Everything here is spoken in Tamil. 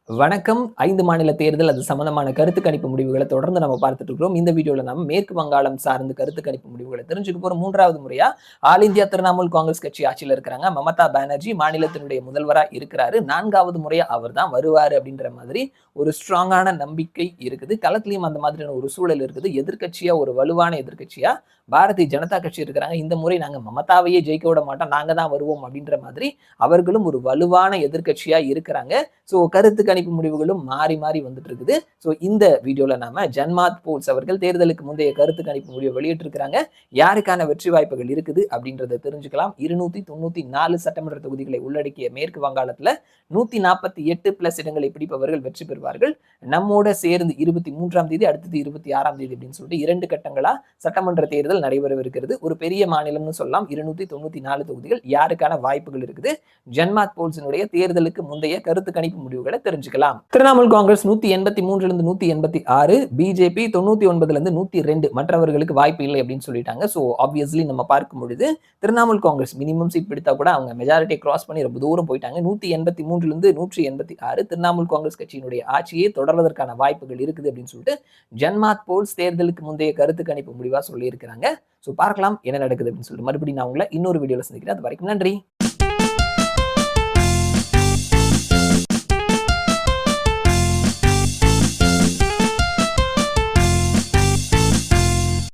வணக்கம். 5 மாநில தேர்தல் அது சம்பந்தமான கருத்து கணிப்பு முடிவுகள தொடர்ந்து நம்ம பார்த்துட்டு இருக்கிறோம். இந்த வீடியோல நம்ம மேற்கு வங்காளம் சார்ந்த கருத்து கணிப்பு முடிவுகள தெரிஞ்சுக்க போறோம். 3வது முறையா ஆல் இந்தியா திரிணாமுல் காங்கிரஸ் கட்சி ஆட்சியில இருக்கிறாங்க. மமதா பானர்ஜி மாநிலத்தினுடைய முதல்வரா இருக்கிறாரு. 4வது முறையா அவர் தான் வருவாரு அப்படின்ற மாதிரி ஒரு ஸ்ட்ராங்கான நம்பிக்கை இருக்குது. களத்திலயும் அந்த மாதிரியான ஒரு சூழல் இருக்குது. எதிர்க்கட்சியா ஒரு வலுவான எதிர்க்கட்சியா பாரதிய ஜனதா கட்சி இருக்கிறாங்க. இந்த முறை நாங்க மமதாவையே ஜெயிக்க விட மாட்டோம். நாங்க தான் வருவோம் அப்படின்ற மாதிரி அவர்களும் ஒரு வலுவான எதிர்க்கட்சியா இருக்கிறாங்க. ஸோ கருத்து கணிப்பு முடிவுகளும் மாறி மாறி வந்துட்டு இருக்குது. ஸோ இந்த வீடியோல நாம ஜன்மாத் போல்ஸ் அவர்கள் தேர்தலுக்கு முந்தைய கருத்து கணிப்பு முடிவை வெளியிட்டிருக்கிறாங்க. யாருக்கான வெற்றி வாய்ப்புகள் இருக்குது அப்படின்றத தெரிஞ்சுக்கலாம். 294 சட்டமன்ற தொகுதிகளை உள்ளடக்கிய மேற்கு வங்காளத்துல 148 பிளஸ் இடங்களை பிடிப்பவர்கள் வெற்றி பெறுவார்கள். நம்மோட சேர்ந்து 23ஆம் தேதி அடுத்தது 26ஆம் தேதி அப்படின்னு சொல்லிட்டு 2 கட்டங்களா சட்டமன்ற தேர்தல் நடைபெறவிருக்கிறது. ஒரு பெரிய மாநிலம்னு சொல்லலாம். 294 தொகுதிகள். யாருக்கான வாய்ப்புகள் இருக்குது? ஜன்மாத் போல்ஸினுடைய தேர்தலுக்கு முந்தைய கருத்து கணிப்பு முடிவுகளை தெரிஞ்சுக்கலாம். திரிணாமுல் காங்கிரஸ் 183 186, பிஜேபி 99 102. மற்றவர்களுக்கு வாய்ப்பு இல்லை அப்படின்னு சொல்லிட்டாங்க. ஸோ ஆப்வியஸ்லி நம்ம பார்க்கும் பொழுது திரிணாமுல் காங்கிரஸ் மினிமம் சீட் பிடித்தா கூட அவங்க மெஜாரிட்டியை கிராஸ் பண்ணி ரொம்ப தூரம் போயிட்டாங்க. 183 186 திரிணாமுல் காங்கிரஸ் கட்சியினுடைய ஆட்சியை தொடர்வதற்கான வாய்ப்புகள் இருக்குது அப்படின்னு சொல்லிட்டு ஜன்மாத் போல்ஸ் தேர்தலுக்கு முந்தைய கருத்து கணிப்பு முடிவா சொல்லியிருக்கிறாங்க. ஸோ பார்க்கலாம் என்ன நடக்குது அப்படின்னு சொல்லிட்டு மறுபடியும் நான் உங்களை இன்னொரு வீடியோல சந்திக்கிறேன். அது வரைக்கும் நன்றி.